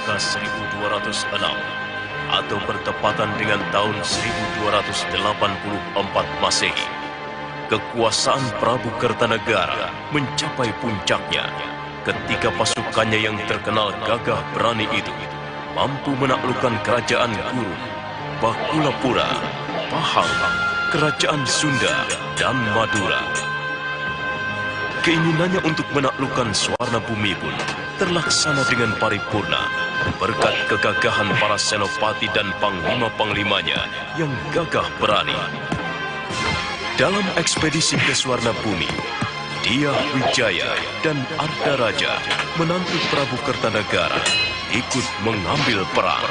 Saka 1206 atau bertepatan dengan tahun 1284 Masehi, kekuasaan Prabu Kertanegara mencapai puncaknya ketika pasukannya yang terkenal gagah berani itu mampu menaklukkan kerajaan Guru, Bakulapura, Pahang, kerajaan Sunda, dan Madura. Keinginannya untuk menaklukkan Swarnabumi pun terlaksana dengan paripurna berkat kegagahan para senopati dan panglima-panglimanya yang gagah berani. Dalam ekspedisi ke Swarnabumi, Dyah Wijaya dan Ardaraja, menantu Prabu Kertanegara, ikut mengambil perang.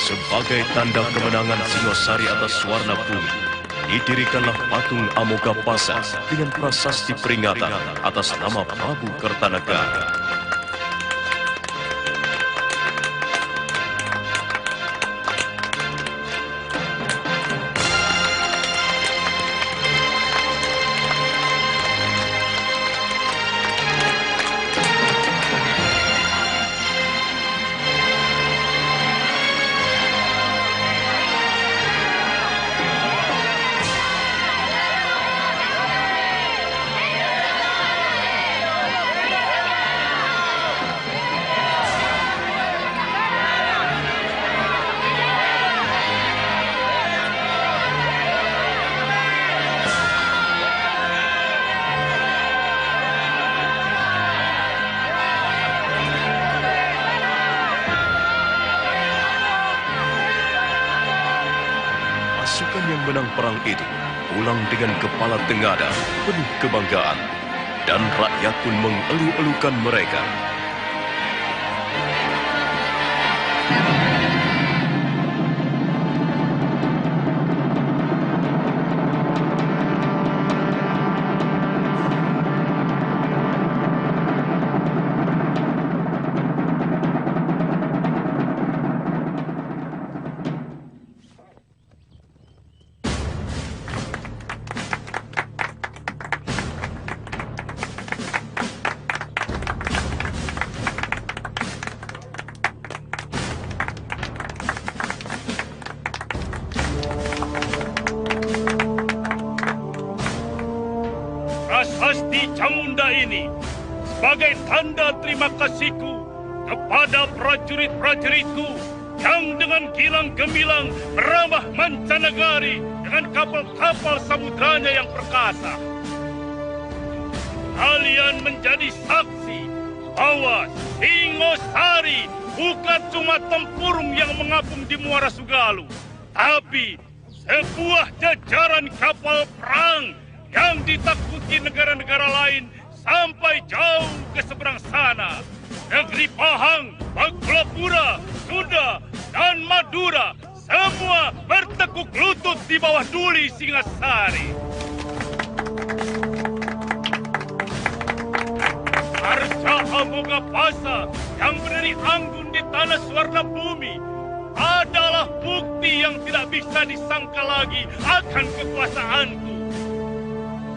Sebagai tanda kemenangan Singosari atas Swarnabumi, didirikanlah patung Amogapasa dengan prasasti peringatan atas nama Prabu Kertanegara. Pasukan yang menang perang itu pulang dengan kepala tengada penuh kebanggaan, dan rakyat pun mengeluh-elukan mereka. Prasasti Camunda ini sebagai tanda terima kasihku kepada prajurit-prajuritku yang dengan gilang gemilang meramah mancanegari dengan kapal-kapal samudranya yang perkasa. Kalian menjadi saksi bahwa Singosari bukan cuma tempurung yang mengapung di Muara Sugalu, tapi sebuah jajaran kapal perang yang ditakuti negara-negara lain sampai jauh ke seberang sana. Negeri Pahang, Bakulapura, Sunda, dan Madura semua bertekuk lutut di bawah duli Singasari. Arca Amogapasa yang berdiri anggun di tanah Swarnabumi adalah bukti yang tidak bisa disangka lagi akan kekuasaanku.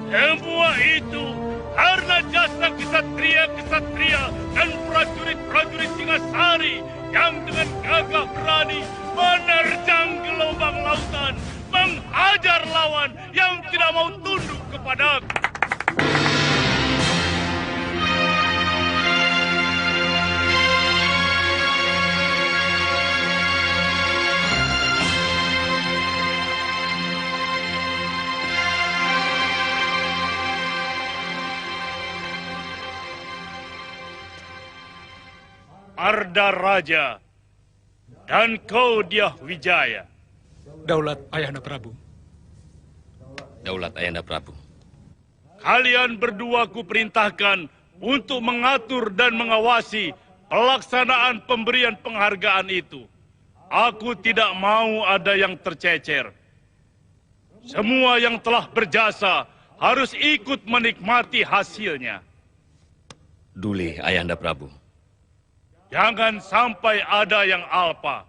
Semua itu Karena jasa kesatria-kesatria dan prajurit-prajurit Singasari yang dengan gagah berani menerjang gelombang lautan, menghajar lawan yang tidak mau tunduk kepadaku. Arda Raja dan kau Dyah Wijaya. Daulat Ayahanda Prabu. Daulat Ayahanda Prabu. Kalian berdua kuperintahkan untuk mengatur dan mengawasi pelaksanaan pemberian penghargaan itu. Aku tidak mau ada yang tercecer. Semua yang telah berjasa harus ikut menikmati hasilnya. Duli Ayahanda Prabu. Jangan sampai ada yang alpa.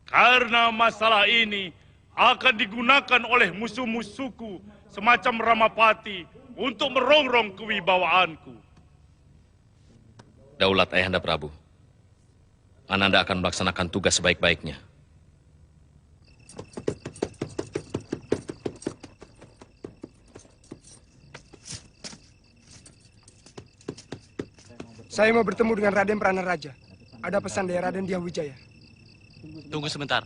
Karena masalah ini akan digunakan oleh musuh-musuhku semacam Ramapati untuk merongrong kewibawaanku. Daulat Ayahanda Prabu. Ananda akan melaksanakan tugas sebaik-baiknya. Saya mau bertemu dengan Raden Pranaraja. Ada pesan dari Raden Dyah Wijaya. Tunggu sebentar.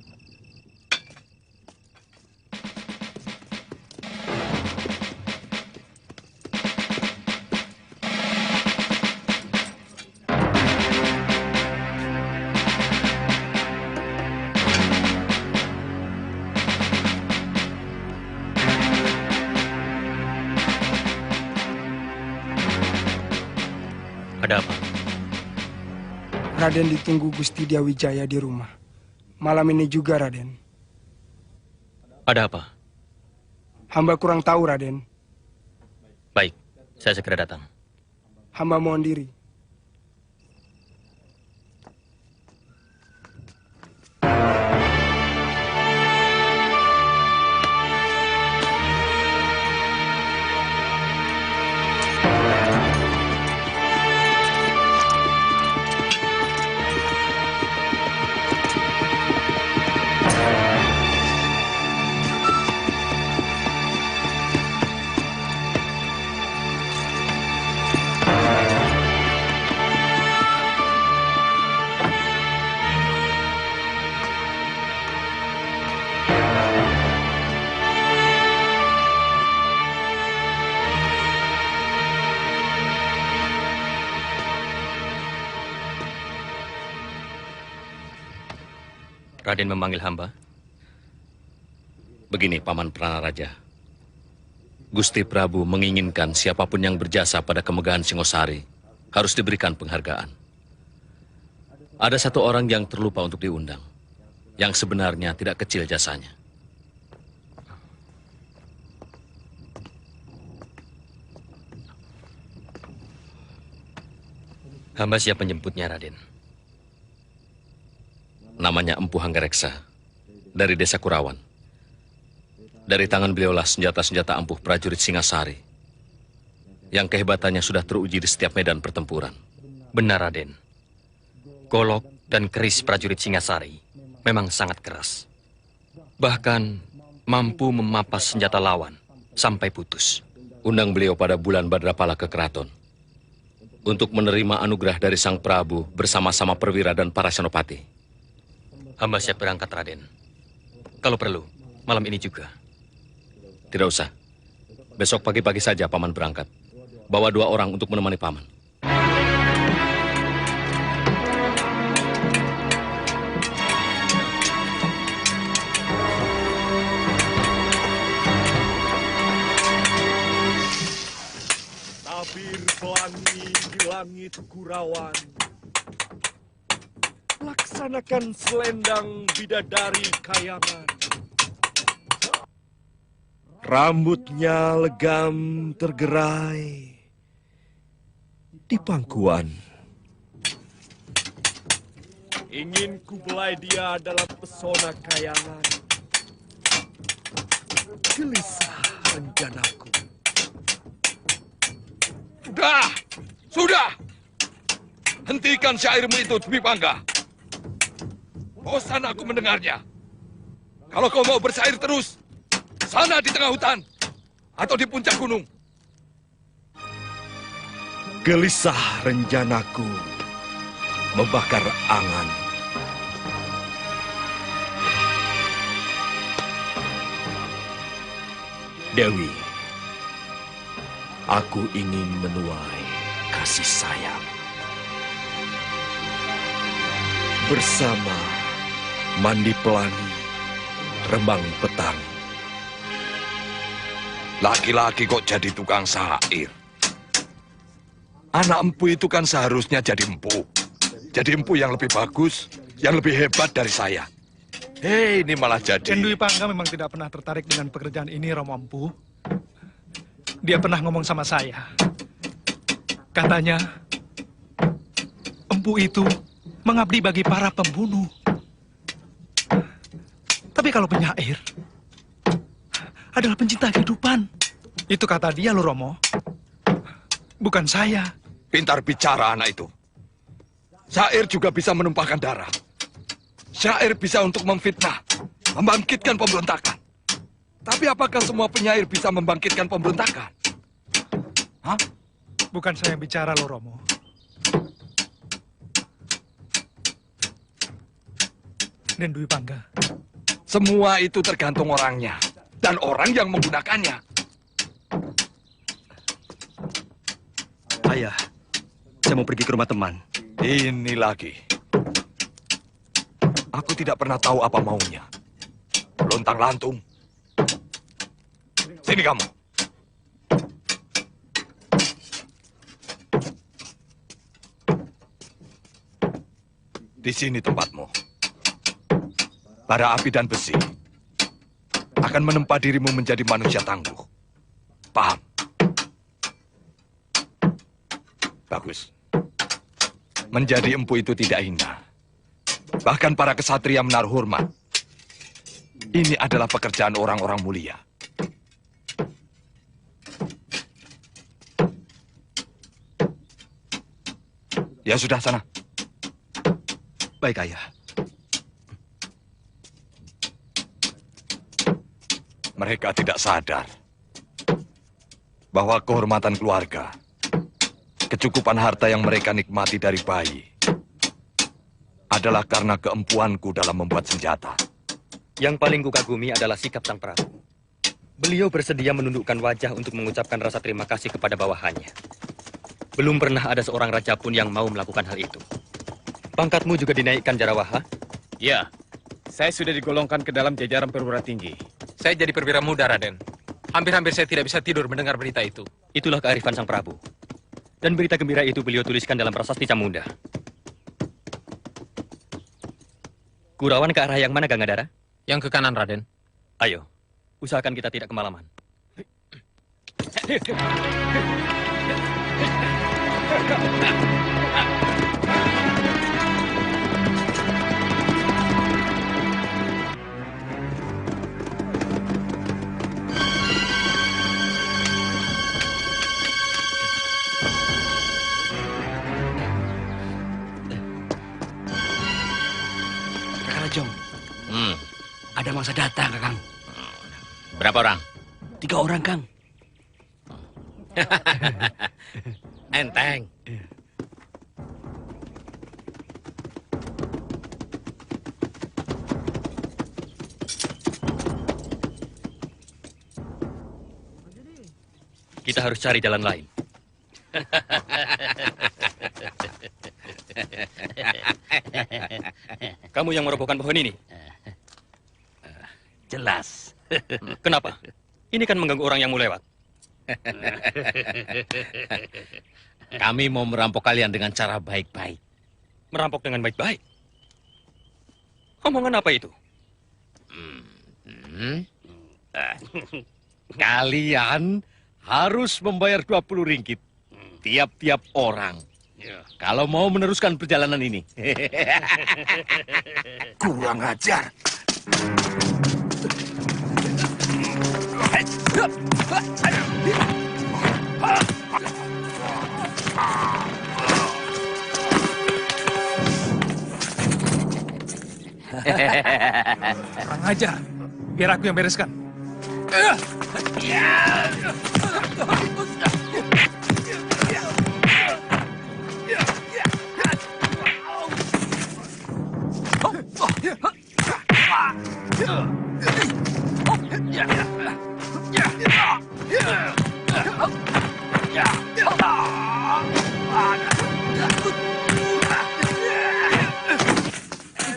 Ada apa? Raden ditunggu Gusti Dyah Wijaya di rumah. Malam ini juga, Raden. Ada apa? Hamba kurang tahu, Raden. Baik, saya segera datang. Hamba mohon diri. Raden memanggil hamba. Begini, Paman Pranaraja. Gusti Prabu menginginkan siapapun yang berjasa pada kemegahan Singosari harus diberikan penghargaan. Ada satu orang yang terlupa untuk diundang, yang sebenarnya tidak kecil jasanya. Hamba siap menjemputnya, Raden. Namanya Empu Hanggareksa, dari desa Kurawan. Dari tangan beliaulah senjata-senjata ampuh prajurit Singasari, yang kehebatannya sudah teruji di setiap medan pertempuran. Benar, Raden. Golok dan keris prajurit Singasari memang sangat keras. Bahkan mampu memapas senjata lawan sampai putus. Undang beliau pada bulan Badrapala ke keraton, untuk menerima anugerah dari Sang Prabu bersama-sama perwira dan para senopati. Hamba siap berangkat, Raden. Kalau perlu, malam ini juga. Tidak usah. Besok pagi-pagi saja Paman berangkat. Bawa 2 orang untuk menemani Paman. Tabir pelangi di langit Kurawan. Laksanakan selendang bidadari kayangan. Rambutnya legam tergerai di pangkuan. Ingin ku belai dia dalam pesona kayangan. Gelisah rencanaku. Sudah! Sudah! Hentikan syairmu itu, Dwi Pangga. Bosan aku mendengarnya. Kalau kau mau bersair terus, sana di tengah hutan atau di puncak gunung. Gelisah rencanaku membakar angan. Dewi, aku ingin menuai kasih sayang. Bersama mandi pelangi, rembang petang. Laki-laki kok jadi tukang syair? Anak empu itu kan seharusnya jadi empu. Jadi empu yang lebih bagus, yang lebih hebat dari saya. Hei, ini malah jadi... Dan Dwi Pangga memang tidak pernah tertarik dengan pekerjaan ini, Romo Empu. Dia pernah ngomong sama saya. Katanya, empu itu mengabdi bagi para pembunuh. Tapi kalau penyair adalah pencinta kehidupan. Itu kata dia loh, Romo. Bukan saya. Pintar bicara anak itu. Syair juga bisa menumpahkan darah. Syair bisa untuk memfitnah, membangkitkan pemberontakan. Tapi apakah semua penyair bisa membangkitkan pemberontakan? Hah? Bukan saya yang bicara loh, Romo. Dan Dwi Pangga. Semua itu tergantung orangnya. Dan orang yang menggunakannya. Ayah, saya mau pergi ke rumah teman. Ini lagi. Aku tidak pernah tahu apa maunya. Lontang-lantung. Sini kamu. Di sini tempatmu. Bara api dan besi akan menempa dirimu menjadi manusia tangguh. Paham? Bagus. Menjadi empu itu tidak hina. Bahkan para kesatria menaruh hormat. Ini adalah pekerjaan orang-orang mulia. Ya sudah, sana. Baik, Ayah. Mereka tidak sadar bahwa kehormatan keluarga, kecukupan harta yang mereka nikmati dari bayi, adalah karena keempuanku dalam membuat senjata. Yang paling kukagumi adalah sikap Sang Prabu. Beliau bersedia menundukkan wajah untuk mengucapkan rasa terima kasih kepada bawahannya. Belum pernah ada seorang raja pun yang mau melakukan hal itu. Pangkatmu juga dinaikkan, Jarawaha? Ya, saya sudah digolongkan ke dalam jajaran perwira tinggi. Saya jadi perwira muda, Raden. Hampir-hampir saya tidak bisa tidur mendengar berita itu. Itulah kearifan Sang Prabu. Dan berita gembira itu beliau tuliskan dalam prasasti Camunda. Kurawan ke arah yang mana, Gangadara? Yang ke kanan, Raden. Ayo, usahakan kita tidak kemalaman. Jong, ada mangsa datang, Kakang. Berapa orang? 3 orang, Kang. Enteng. Kita harus cari jalan lain. Kamu yang merobohkan pohon ini? Jelas. Kenapa? Ini kan mengganggu orang yang mau lewat. Kami mau merampok kalian dengan cara baik-baik. Merampok dengan baik-baik? Omongan apa itu? Kalian harus membayar 20 ringgit tiap-tiap orang. Kalau mau meneruskan perjalanan ini. Kurang ajar. Kurang ajar. Biar aku yang bereskan.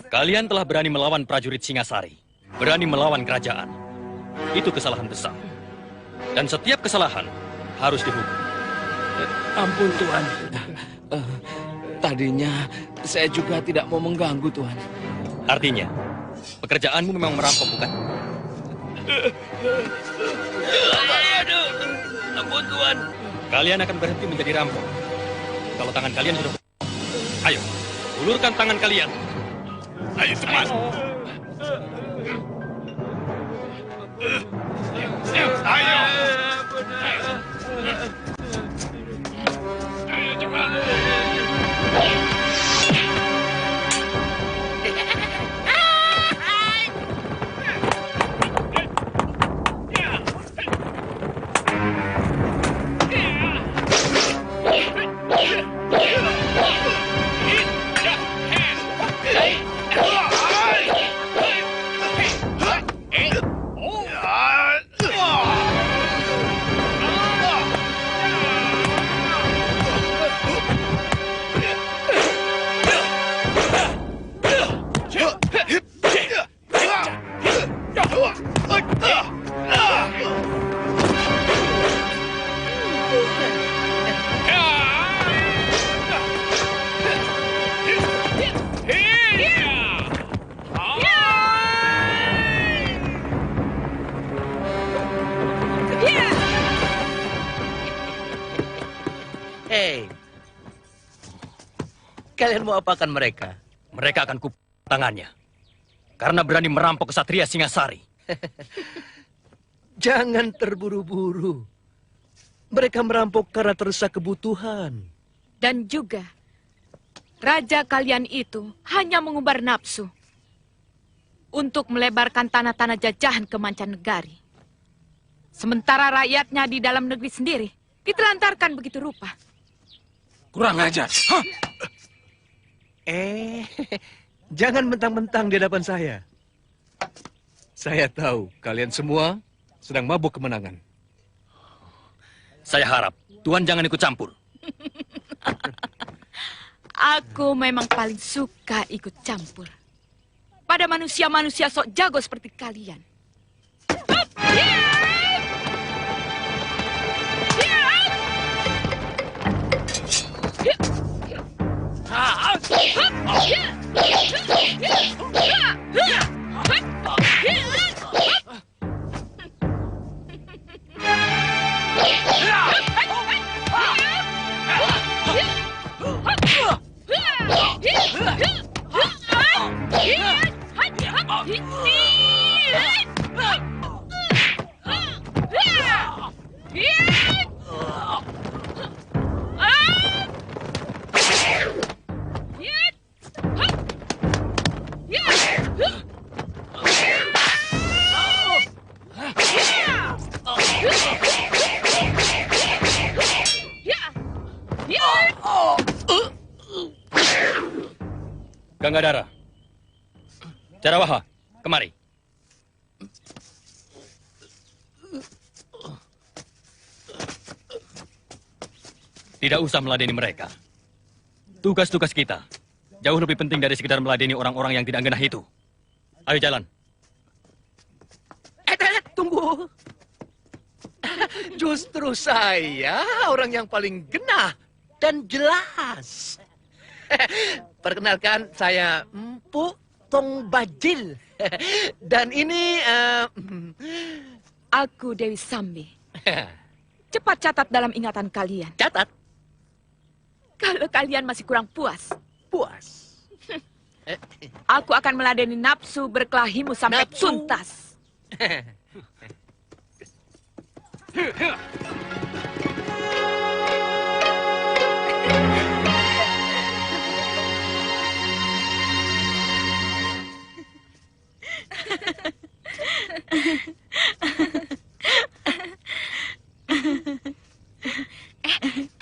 Kalian telah berani melawan prajurit Singasari, berani melawan kerajaan. Itu kesalahan besar. Dan setiap kesalahan harus dihukum. Ampun, Tuan. Tadinya saya juga tidak mau mengganggu, Tuan. Artinya, pekerjaanmu memang merampok, bukan? Ampun, Tuan. Kalian akan berhenti menjadi rampok kalau tangan kalian sudah... Ayo, ulurkan tangan kalian. Ayo cepat. Ayo. Ayo cepat. Kalian mau apakan mereka? Mereka akan kupotong tangannya. Karena berani merampok kesatria Singasari. Jangan terburu-buru. Mereka merampok karena terdesak kebutuhan. Dan juga, raja kalian itu hanya mengumbar nafsu untuk melebarkan tanah-tanah jajahan ke mancanegari. Sementara rakyatnya di dalam negeri sendiri ditelantarkan begitu rupa. Kurang ajar. Hah? Jangan mentang-mentang di hadapan saya. Saya tahu kalian semua sedang mabuk kemenangan. Saya harap Tuan jangan ikut campur. Aku memang paling suka ikut campur pada manusia-manusia sok jago seperti kalian. Ganggadara, Jarawaha, kemari. Tidak usah meladeni mereka. Tugas-tugas kita jauh lebih penting dari sekedar meladeni orang-orang yang tidak genah itu. Ayo jalan. Tunggu. Justru saya orang yang paling genah dan jelas. Perkenalkan, saya Empu Tong Bajil. Dan ini... Aku Dewi Sambi. Cepat catat dalam ingatan kalian. Catat? Kalau kalian masih kurang puas. Puas? Aku akan meladeni nafsu berkelahimu sampai tuntas.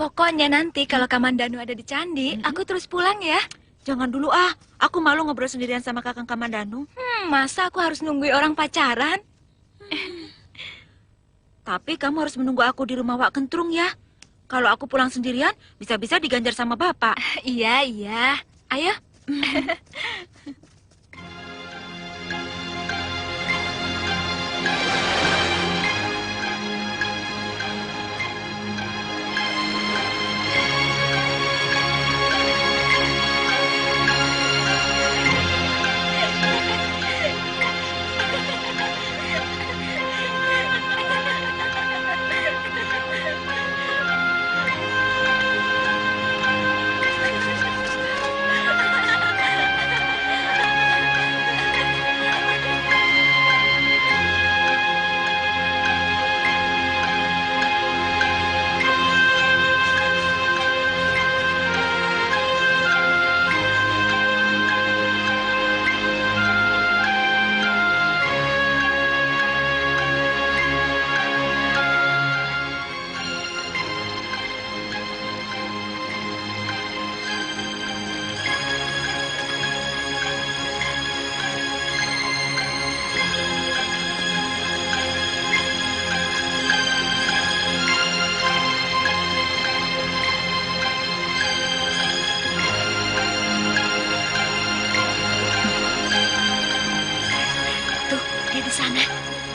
Pokoknya nanti kalau Kamandanu ada di candi, aku terus pulang ya. Jangan dulu aku malu ngobrol sendirian sama Kakang Kamandanu. Masa aku harus nungguin orang pacaran? Tapi kamu harus menunggu aku di rumah Wak Kentrung ya. Kalau aku pulang sendirian, bisa-bisa diganjar sama bapak. Iya. Ayo.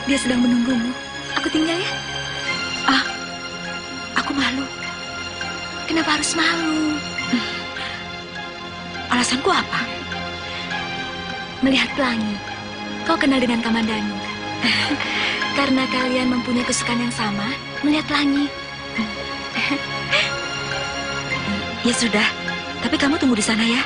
Dia sedang menunggumu. Aku tinggal ya. Aku malu. Kenapa harus malu? Alasanku apa? Melihat pelangi. Kau kenal dengan Kamandanu. Karena kalian mempunyai kesukaan yang sama, melihat pelangi. Ya sudah, tapi kamu tunggu di sana ya.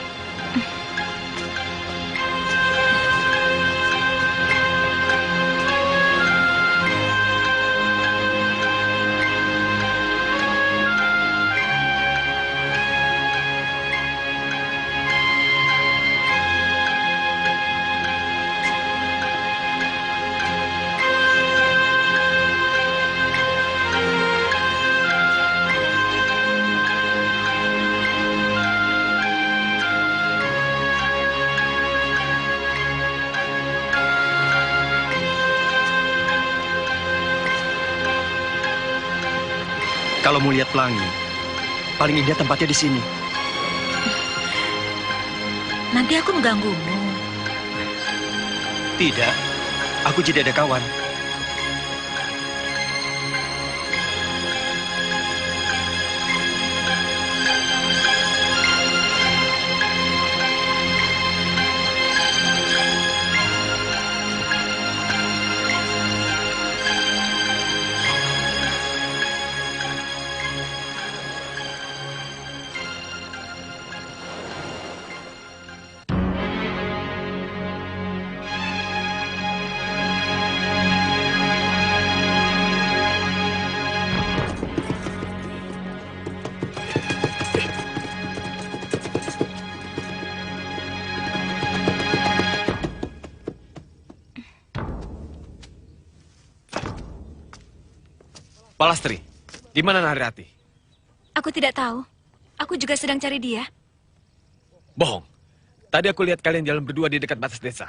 Kalau mau lihat pelangi, paling indah tempatnya di sini. Nanti aku mengganggumu. Tidak, aku jadi ada kawan. Palastri, di mana Narirati? Aku tidak tahu. Aku juga sedang cari dia. Bohong. Tadi aku lihat kalian jalan berdua di dekat batas desa.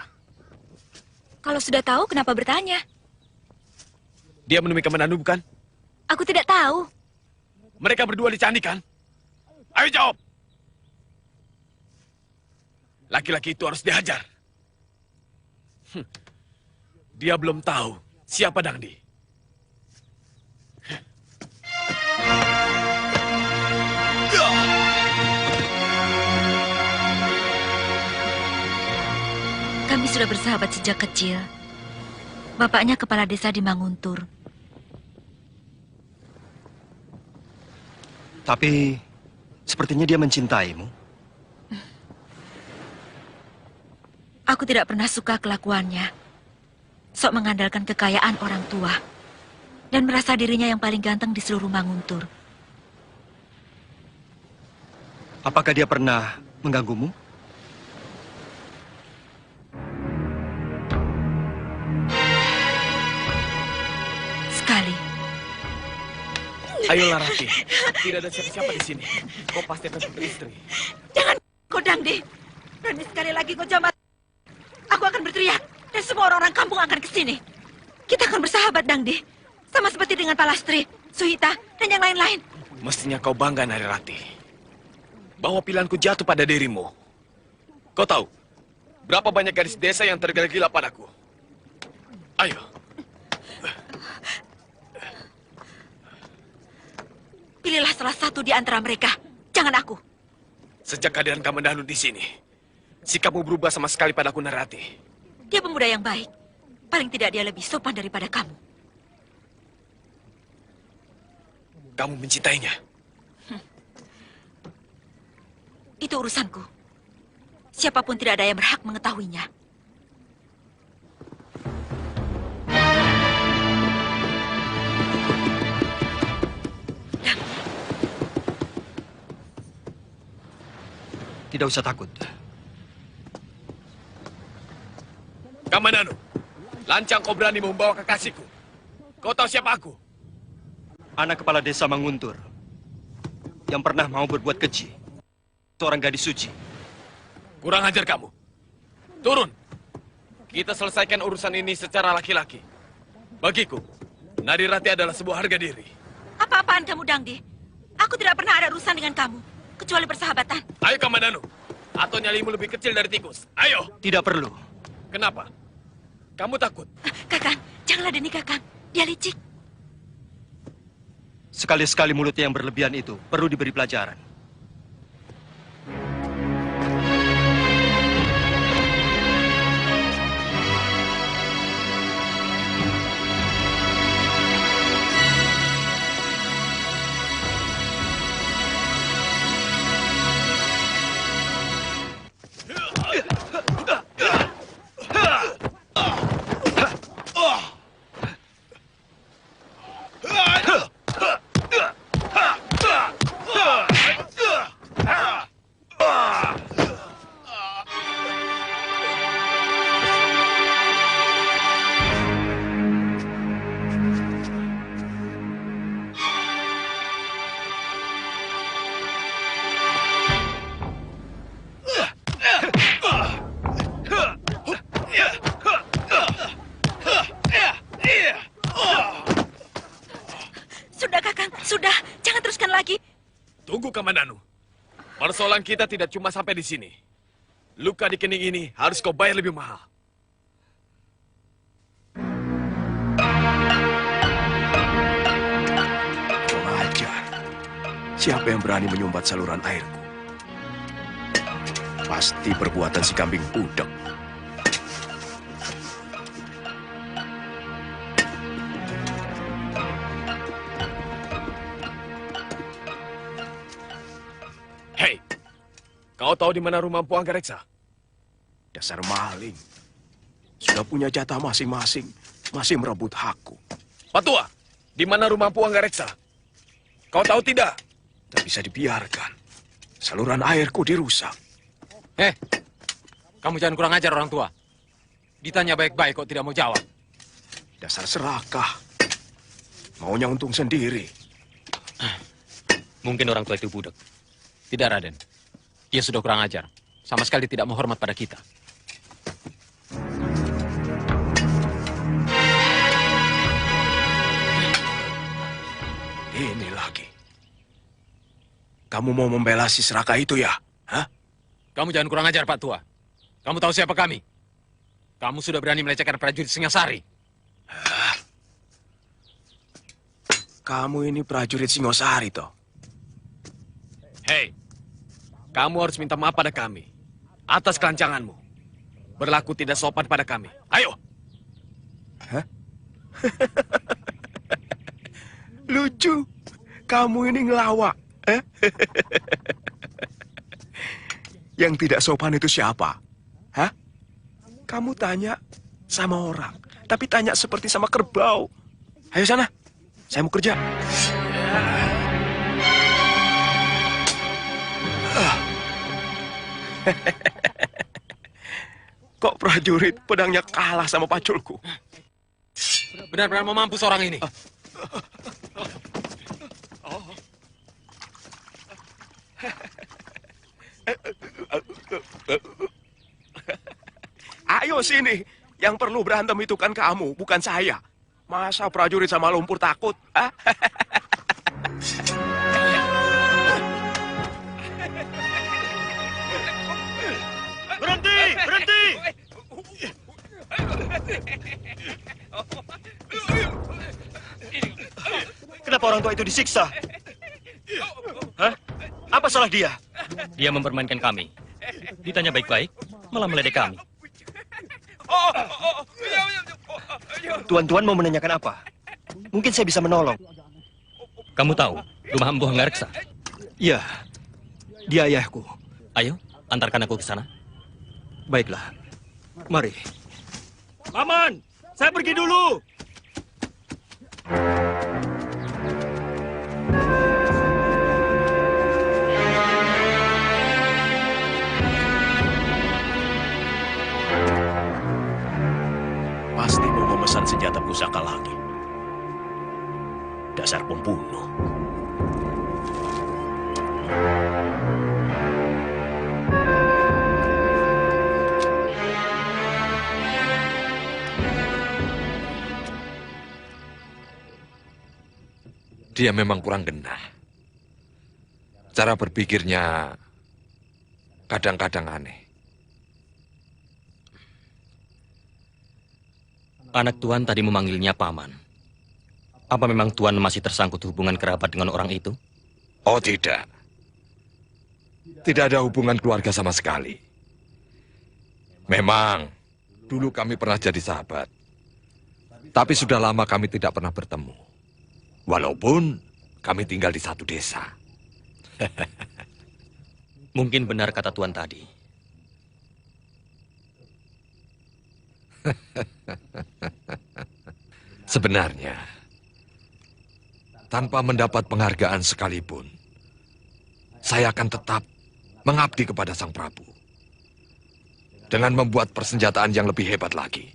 Kalau sudah tahu, kenapa bertanya? Dia menemui Kamandanu, bukan? Aku tidak tahu. Mereka berdua di candi, kan? Ayo jawab! Laki-laki itu harus dihajar. Dia belum tahu siapa Dangdi. Kami sudah bersahabat sejak kecil. Bapaknya kepala desa di Manguntur. Tapi sepertinya dia mencintaimu. Aku tidak pernah suka kelakuannya. Sok mengandalkan kekayaan orang tua. Dan merasa dirinya yang paling ganteng di seluruh Manguntur. Apakah dia pernah mengganggumu? Sekali. Ayolah Rati, tidak ada siapa-siapa di sini. Kau pasti akan beristri. Jangan, kau Dangdi. Berani sekali lagi kau jambat. Aku akan berteriak dan semua orang-orang kampung akan ke sini. Kita akan bersahabat, Dangdi. Sama seperti dengan Palastri, Suhita, dan yang lain-lain. Mestinya kau bangga, Narirati, bahwa pilihanku jatuh pada dirimu. Kau tahu berapa banyak gadis desa yang tergila-gila padaku. Ayo. Pilihlah salah satu di antara mereka. Jangan aku. Sejak kehadiran Kamandanu di sini, sikapmu berubah sama sekali padaku, Narati. Dia pemuda yang baik. Paling tidak dia lebih sopan daripada kamu. Kamu mencintainya? Itu urusanku. Siapapun tidak ada yang berhak mengetahuinya. Tidak usah takut. Kamandanu, lancang kau berani membawa kekasihku. Kau tahu siapa aku? Anak kepala desa Manguntur yang pernah mau berbuat keji. Seorang gadis suci. Kurang ajar kamu. Turun. Kita selesaikan urusan ini secara laki-laki. Bagiku, Narirati adalah sebuah harga diri. Apa-apaan kamu, Dangdi? Aku tidak pernah ada urusan dengan kamu, kecuali persahabatan. Ayo, Kamandanu. Atau nyalimu lebih kecil dari tikus. Ayo. Tidak perlu. Kenapa? Kamu takut? Kakang, janganlah Deni Kakang. Dia licik. Sekali-sekali mulutnya yang berlebihan itu perlu diberi pelajaran. Kamandanu, persoalan kita tidak cuma sampai di sini. Luka di kening ini harus kau bayar lebih mahal. Kurang ajar. Siapa yang berani menyumbat saluran airku? Pasti perbuatan si kambing budek. Kau tahu di mana rumah Empu Anggareksa? Dasar maling. Sudah punya jatah masing-masing, masih merebut hakku. Patua, di mana rumah Empu Anggareksa? Kau tahu tidak? Tak bisa dibiarkan. Saluran airku dirusak. Kamu jangan kurang ajar orang tua. Ditanya baik-baik kok tidak mau jawab. Dasar serakah. Maunya untung sendiri. Mungkin orang tua itu budak. Tidak, Raden. Dia sudah kurang ajar. Sama sekali tidak menghormat pada kita. Ini lagi. Kamu mau membela si serakah itu ya? Hah? Kamu jangan kurang ajar, Pak Tua. Kamu tahu siapa kami? Kamu sudah berani melecehkan prajurit Singasari. Kamu ini prajurit Singosari, toh? Hei, kamu harus minta maaf pada kami atas kelancanganmu. Berlaku tidak sopan pada kami. Ayo. Hah? Lucu. Kamu ini ngelawak. Yang tidak sopan itu siapa? Hah? Kamu tanya sama orang, tapi tanya seperti sama kerbau. Ayo sana, saya mau kerja. Kok prajurit pedangnya kalah sama paculku? Benar-benar mau mampus orang ini. Ayo sini. Yang perlu berantem itu kan kamu, bukan saya. Masa prajurit sama lumpur takut? Ah? Berhenti! Berhenti! Kenapa orang tua itu disiksa? Hah? Apa salah dia? Dia mempermainkan kami. Ditanya baik-baik, malah meledek kami. Tuan-tuan mau menanyakan apa? Mungkin saya bisa menolong. Kamu tahu rumah Empu Hanggareksa? Iya, dia ayahku. Ayo, antarkan aku ke sana. Baiklah, mari. Paman, saya pergi dulu. Pasti mau memesan senjata pusaka lagi. Dasar pembunuh. Dia memang kurang genah. Cara berpikirnya kadang-kadang aneh. Anak Tuan tadi memanggilnya paman. Apa memang Tuan masih tersangkut hubungan kerabat dengan orang itu? Oh tidak. Tidak ada hubungan keluarga sama sekali. Memang, dulu kami pernah jadi sahabat. Tapi sudah lama kami tidak pernah bertemu. Walaupun kami tinggal di satu desa. Mungkin benar kata Tuan tadi. Sebenarnya, tanpa mendapat penghargaan sekalipun, saya akan tetap mengabdi kepada Sang Prabu. Dengan membuat persenjataan yang lebih hebat lagi.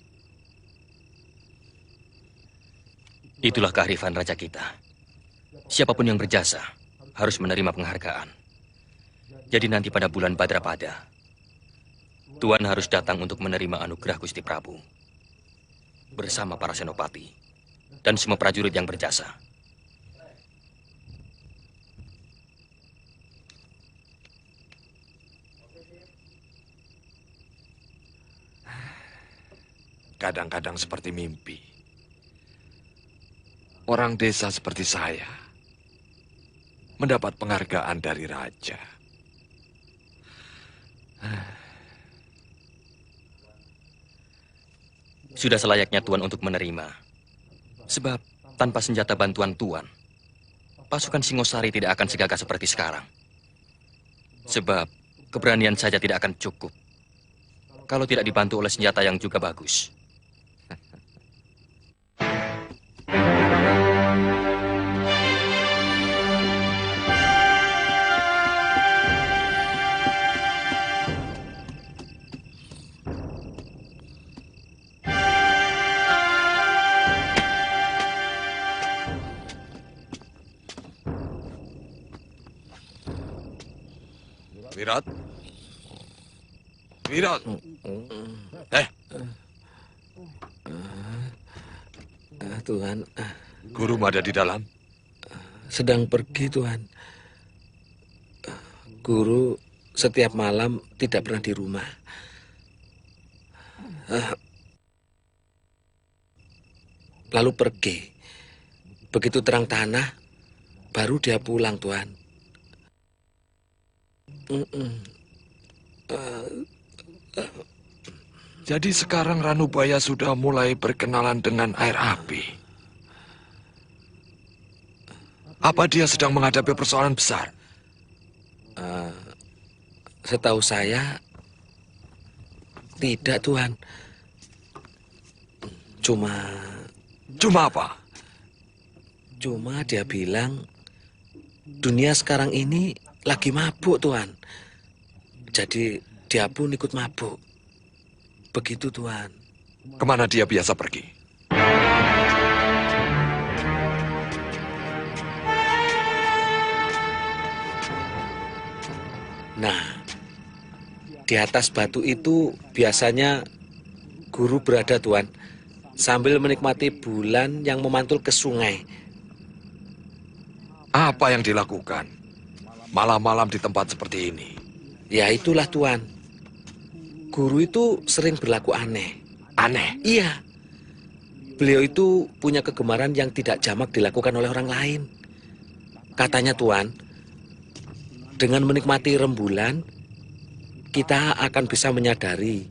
Itulah kearifan raja kita. Siapapun yang berjasa harus menerima penghargaan. Jadi nanti pada bulan Badrapada, Tuan harus datang untuk menerima anugerah Gusti Prabu. Bersama para senopati dan semua prajurit yang berjasa. Kadang-kadang seperti mimpi. Orang desa seperti saya mendapat penghargaan dari raja. Sudah selayaknya Tuan untuk menerima. Sebab tanpa senjata bantuan Tuan, pasukan Singosari tidak akan segagah seperti sekarang. Sebab keberanian saja tidak akan cukup kalau tidak dibantu oleh senjata yang juga bagus. Wirat? Wirat? Tuhan. Guru ada di dalam? Sedang pergi, Tuhan. Guru setiap malam tidak pernah di rumah. Lalu pergi. Begitu terang tanah, baru dia pulang, Tuhan. Jadi sekarang Ranubaya sudah mulai berkenalan dengan air api. Apa dia sedang menghadapi persoalan besar? Setahu saya, tidak, Tuhan. Cuma apa? Cuma dia bilang, dunia sekarang ini lagi mabuk, Tuhan. Jadi dia pun ikut mabuk. Begitu, Tuhan. Kemana dia biasa pergi? Nah, di atas batu itu biasanya Guru berada, Tuan, sambil menikmati bulan yang memantul ke sungai. Apa yang dilakukan malam-malam di tempat seperti ini? Ya itulah, Tuan. Guru itu sering berlaku aneh. Aneh? Iya. Beliau itu punya kegemaran yang tidak jamak dilakukan oleh orang lain. Katanya, Tuan, dengan menikmati rembulan, kita akan bisa menyadari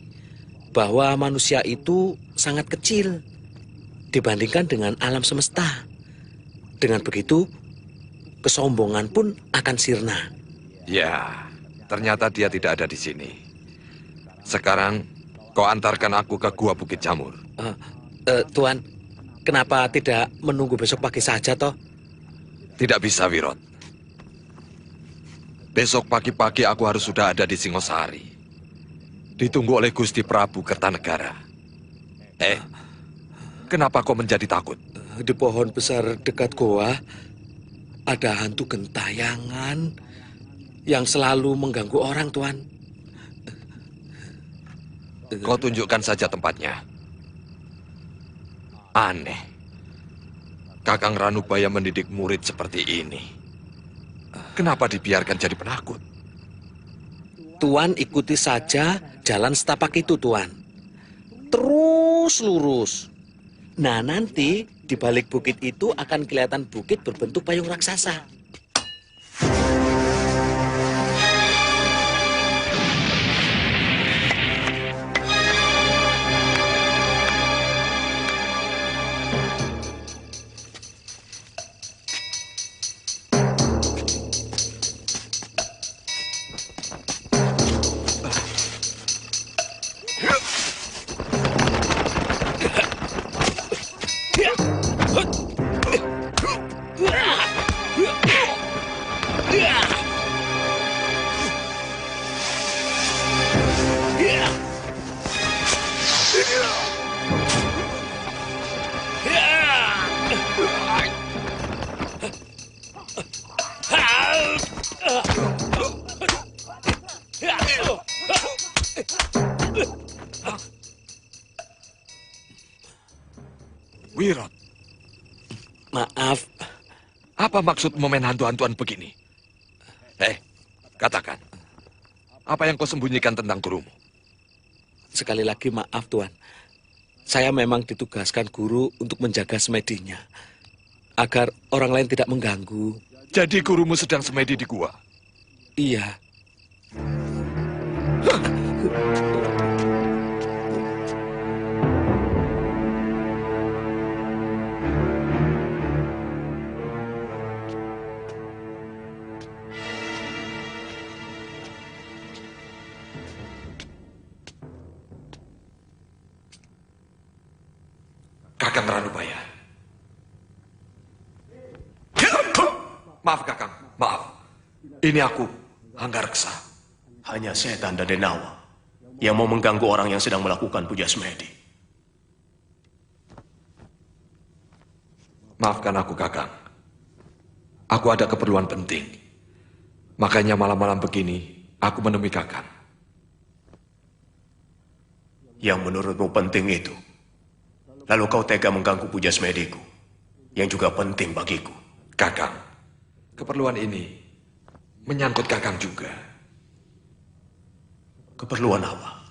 bahwa manusia itu sangat kecil dibandingkan dengan alam semesta. Dengan begitu, kesombongan pun akan sirna. Ya, ternyata dia tidak ada di sini. Sekarang, kau antarkan aku ke Gua Bukit Jamur. Tuan, kenapa tidak menunggu besok pagi saja, toh? Tidak bisa, Wirot. Besok pagi-pagi aku harus sudah ada di Singosari. Ditunggu oleh Gusti Prabu Kertanegara. Kenapa kau menjadi takut? Di pohon besar dekat goa, ada hantu gentayangan yang selalu mengganggu orang, Tuan. Kau tunjukkan saja tempatnya. Aneh. Kakang Ranubaya mendidik murid seperti ini. Kenapa dibiarkan jadi penakut? Tuan ikuti saja jalan setapak itu, Tuan. Terus lurus. Nah, nanti di balik bukit itu akan kelihatan bukit berbentuk payung raksasa. Wirot. Maaf. Apa maksud main hantu-hantuan begini? Katakan. Apa yang kau sembunyikan tentang gurumu? Sekali lagi maaf, Tuan. Saya memang ditugaskan guru untuk menjaga semedinya. Agar orang lain tidak mengganggu. Jadi gurumu sedang semedi di gua? Iya. Kakang Ranubaya. Maaf, Kakang. Maaf. Ini aku, Hanggareksa. Hanya setan dan Denawa yang mau mengganggu orang yang sedang melakukan puja semedi. Maafkan aku, Kakang. Aku ada keperluan penting. Makanya malam-malam begini, aku menemui Kakang. Yang menurutmu penting itu, lalu kau tega mengganggu puja semediku, yang juga penting bagiku. Kakang, keperluan ini menyangkut Kakang juga. Keperluan apa?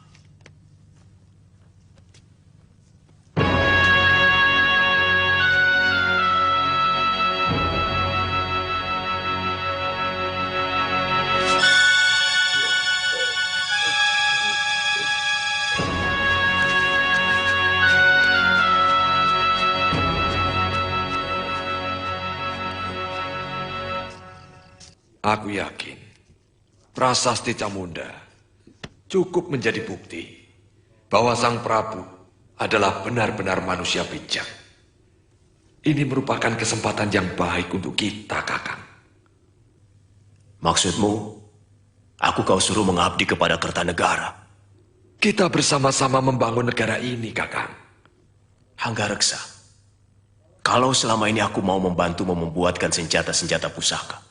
Aku yakin prasasti Camunda cukup menjadi bukti bahwa Sang Prabu adalah benar-benar manusia bijak. Ini merupakan kesempatan yang baik untuk kita, Kakang. Maksudmu, aku kau suruh mengabdi kepada Kertanegara? Kita bersama-sama membangun negara ini, Kakang. Hanggareksa, kalau selama ini aku mau membantumu membuatkan senjata-senjata pusaka,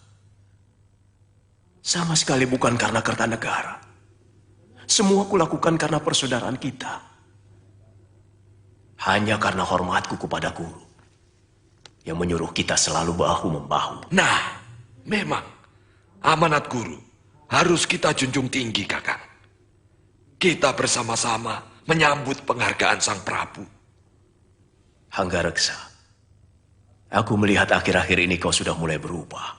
sama sekali bukan karena Kertanegara. Semua kulakukan karena persaudaraan kita. Hanya karena hormatku kepada guru yang menyuruh kita selalu bahu-membahu. Nah, memang amanat guru harus kita junjung tinggi, Kakang. Kita bersama-sama menyambut penghargaan Sang Prabu. Hanggareksa, aku melihat akhir-akhir ini kau sudah mulai berubah.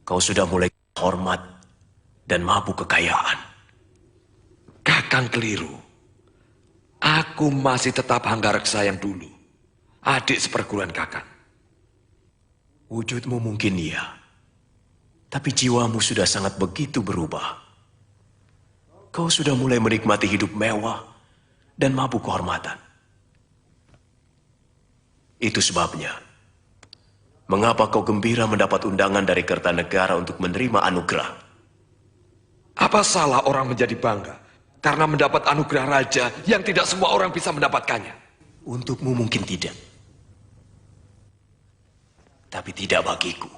Kau sudah mulai hormat dan mabuk kekayaan. Kakang keliru. Aku masih tetap Hanggareksa yang dulu. Adik seperguruan Kakang. Wujudmu mungkin iya. Tapi jiwamu sudah sangat begitu berubah. Kau sudah mulai menikmati hidup mewah dan mabuk kehormatan. Itu sebabnya, mengapa kau gembira mendapat undangan dari Kertanegara untuk menerima anugerah? Apa salah orang menjadi bangga karena mendapat anugerah raja yang tidak semua orang bisa mendapatkannya? Untukmu mungkin tidak. Tapi tidak bagiku.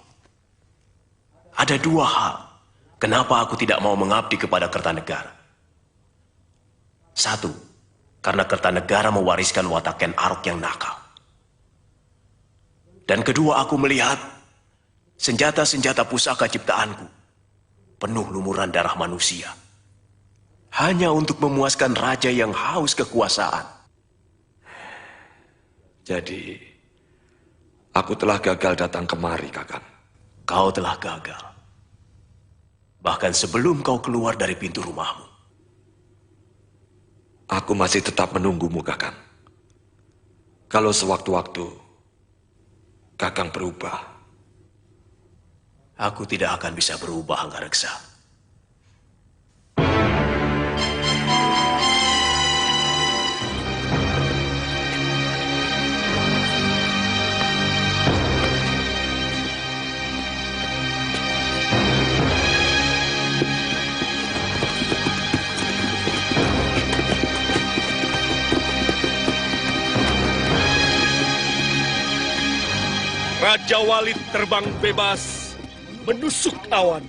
Ada dua hal kenapa aku tidak mau mengabdi kepada Kertanegara. Satu, karena Kertanegara mewariskan watak Ken Arok yang nakal. Dan kedua, aku melihat senjata-senjata pusaka ciptaanku penuh lumuran darah manusia. Hanya untuk memuaskan raja yang haus kekuasaan. Jadi, aku telah gagal datang kemari, Kakang. Kau telah gagal. Bahkan sebelum kau keluar dari pintu rumahmu. Aku masih tetap menunggumu, Kakang. Kalau sewaktu-waktu Kakang berubah. Aku tidak akan bisa berubah, Hanggareksa. Raja Walid terbang bebas menusuk awan.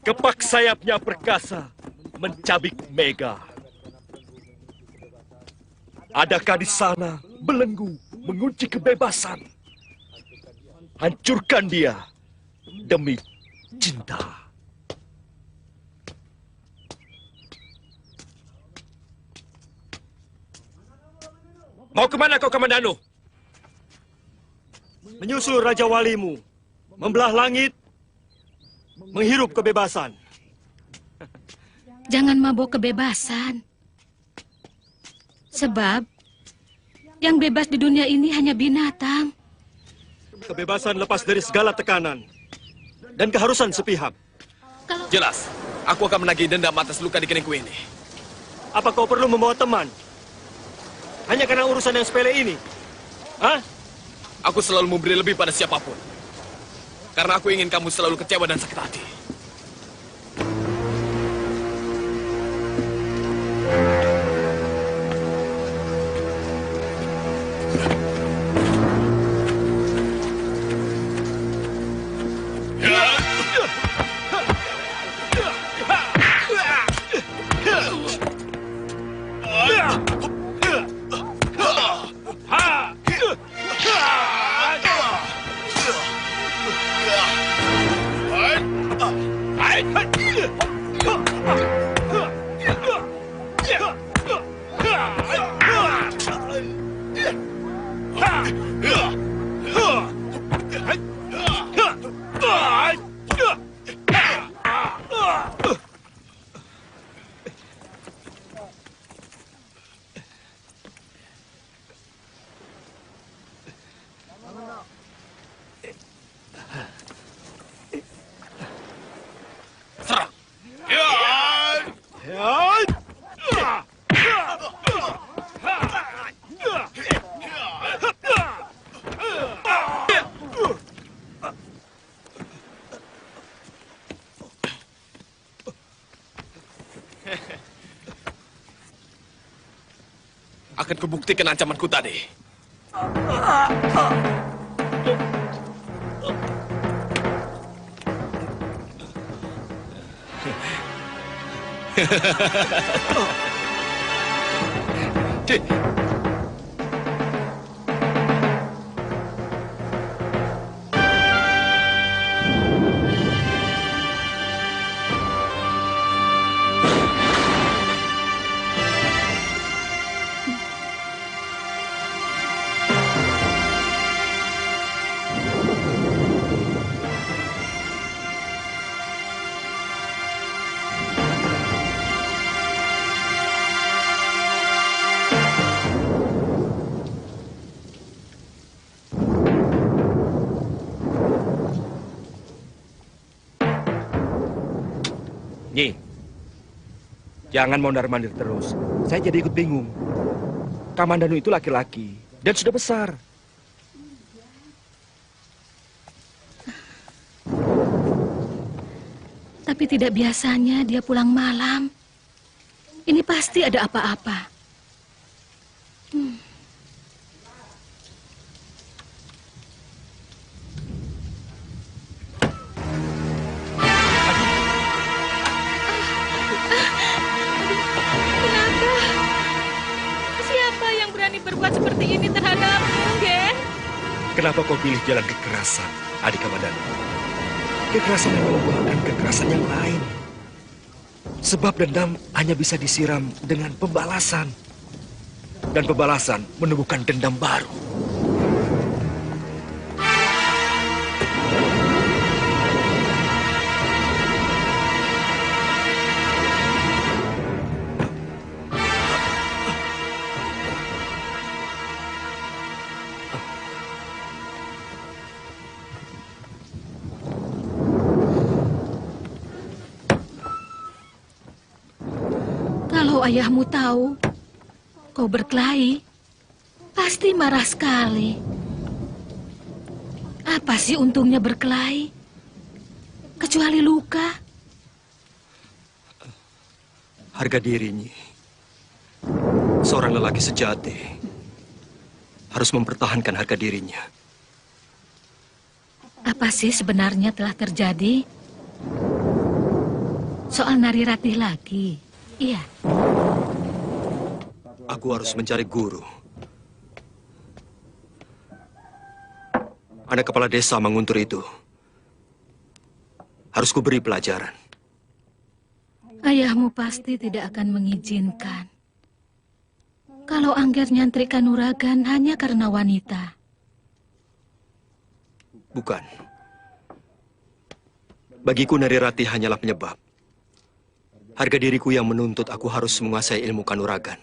Kepak sayapnya perkasa mencabik mega. Adakah di sana belenggu mengunci kebebasan? Hancurkan dia demi cinta. Mau kemana kau, Kamandanu? Menyusul Raja Walimu, membelah langit, menghirup kebebasan. Jangan mabuk kebebasan. Sebab yang bebas di dunia ini hanya binatang. Kebebasan lepas dari segala tekanan dan keharusan sepihak. Jelas, aku akan menagih dendam atas luka di keningku ini. Apa kau perlu membawa teman? Hanya karena urusan yang sepele ini? Hah? Aku selalu memberi lebih pada siapapun. Karena aku ingin kamu selalu kecewa dan sakit hati. Akan kubuktikan ancamanku tadi. Cik. Nyi, jangan mondar-mandir terus. Saya jadi ikut bingung. Kamandanu itu laki-laki dan sudah besar. Tapi tidak biasanya dia pulang malam. Ini pasti ada apa-apa. Kenapa? Siapa yang berani berbuat seperti ini terhadapmu, Gen? Kenapa kau pilih jalan kekerasan, adik Kamandanu? Kekerasan yang membuahkan kekerasan yang lain. Sebab dendam hanya bisa disiram dengan pembalasan. Dan pembalasan menumbuhkan dendam baru. Kalau ayahmu tahu kau berkelahi, pasti marah sekali. Apa sih untungnya berkelahi? Kecuali luka. Harga dirinya. Seorang lelaki sejati harus mempertahankan harga dirinya. Apa sih sebenarnya telah terjadi? Soal Nari Ratih lagi. Iya. Aku harus mencari guru. Anak kepala desa Manguntur itu harus kuberi pelajaran. Ayahmu pasti tidak akan mengizinkan. Kalau Angger nyantri Kanuragan hanya karena wanita. Bukan. Bagiku Nari Ratih hanyalah penyebab. Harga diriku yang menuntut aku harus menguasai ilmu kanuragan.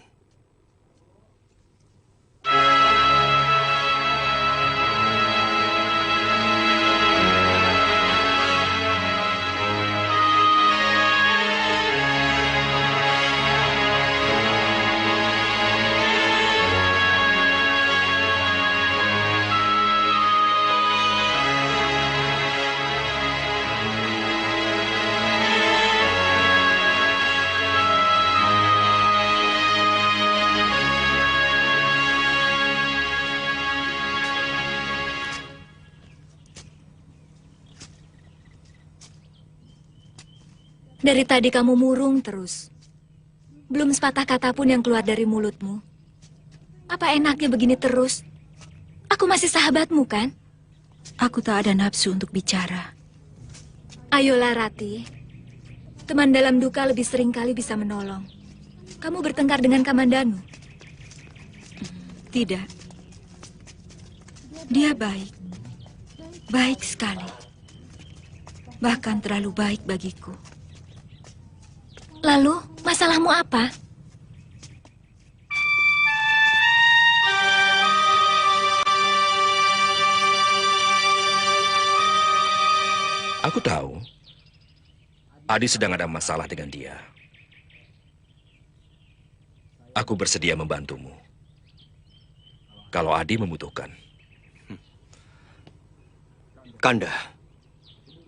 Dari tadi kamu murung terus. Belum sepatah kata pun yang keluar dari mulutmu. Apa enaknya begini terus? Aku masih sahabatmu, kan? Aku tak ada nafsu untuk bicara. Ayolah, Rati. Teman dalam duka lebih sering kali bisa menolong. Kamu bertengkar dengan Kamandanu? Tidak. Dia baik. Baik sekali. Bahkan terlalu baik bagiku. Lalu, masalahmu apa? Aku tahu. Adi sedang ada masalah dengan dia. Aku bersedia membantumu. Kalau Adi membutuhkan. Kanda,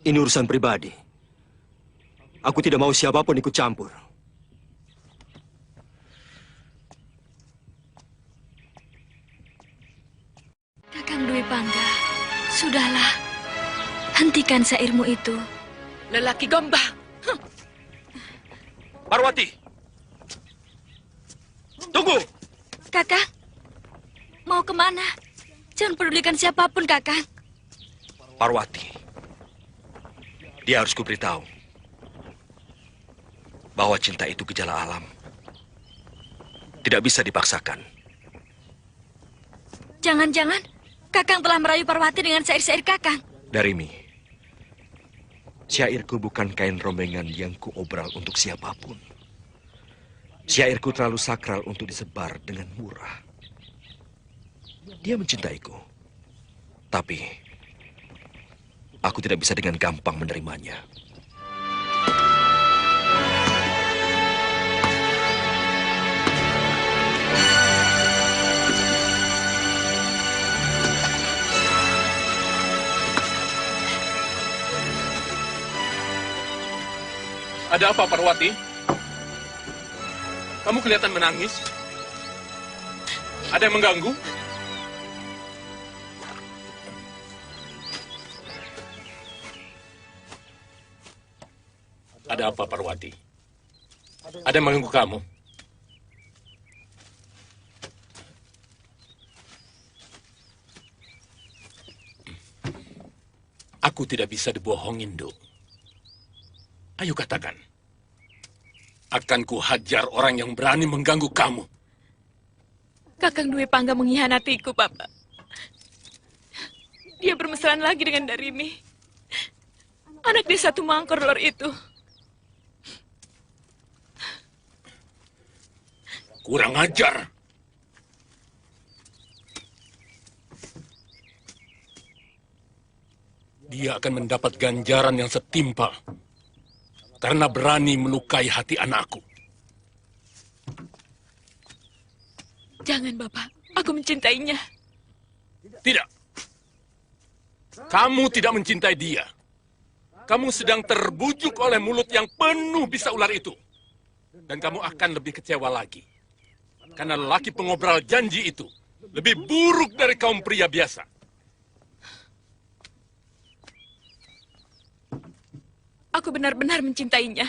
ini urusan pribadi. Aku tidak mau siapapun ikut campur. Kakang Dwi Pangga, sudahlah. Hentikan syairmu itu. Lelaki gombal. Parwati! Tunggu! Kakang, mau kemana? Jangan pedulikan siapapun, Kakang. Parwati, dia harus kuberitahu bahwa cinta itu gejala alam. Tidak bisa dipaksakan. Jangan-jangan Kakang telah merayu Parwati dengan syair-syair Kakang. Darimi, syairku bukan kain rombengan yang kuobral untuk siapapun. Syairku terlalu sakral untuk disebar dengan murah. Dia mencintaiku, tapi aku tidak bisa dengan gampang menerimanya. Ada apa, Parwati? Kamu kelihatan menangis. Ada yang mengganggu? Ada apa, Parwati? Ada yang mengganggu kamu? Aku tidak bisa dibohongin, Duk. Ayo katakan. Akan ku hajar orang yang berani mengganggu kamu. Kakang Dwi Pangga mengkhianatiku, Bapak. Dia bermesraan lagi dengan Darimi. Anak desa Tumangkor Lor itu. Kurang ajar. Dia akan mendapat ganjaran yang setimpal. Karena berani melukai hati anakku. Jangan, Bapak. Aku mencintainya. Tidak. Kamu tidak mencintai dia. Kamu sedang terbujuk oleh mulut yang penuh bisa ular itu. Dan kamu akan lebih kecewa lagi. Karena lelaki pengobrol janji itu lebih buruk dari kaum pria biasa. Aku benar-benar mencintainya.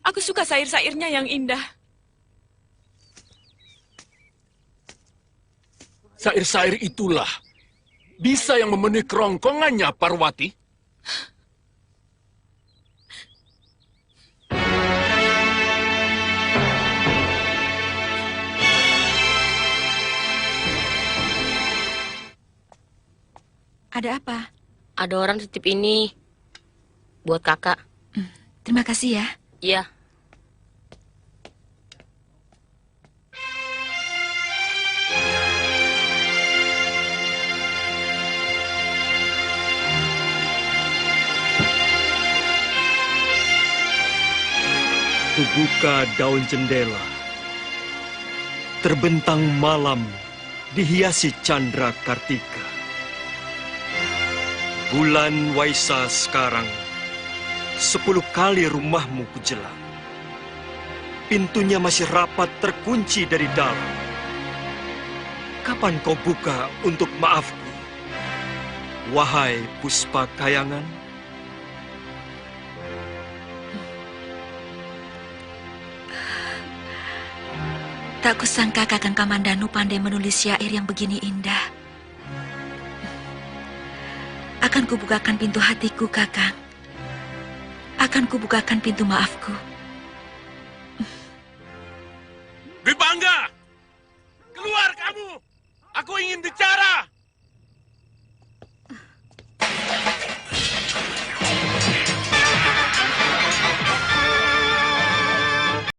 Aku suka syair-syairnya yang indah. Syair-syair itulah bisa yang memenuhi kerongkongannya, Parwati. Ada apa? Ada orang titip ini buat kakak. Terima kasih ya. Iya. Kubuka daun jendela. Terbentang malam dihiasi candra kartika. Bulan Waisa sekarang 10 kali rumahmu kujelang. Pintunya masih rapat terkunci dari dalam. Kapan kau buka untuk maafku? Wahai Puspa Kayangan. Tak kusangka Kakang Kamandanu pandai menulis syair yang begini indah. Akan kubukakan pintu hatiku, Kakang. Akan kubukakan pintu maafku. Dwi Pangga! Keluar kamu! Aku ingin bicara!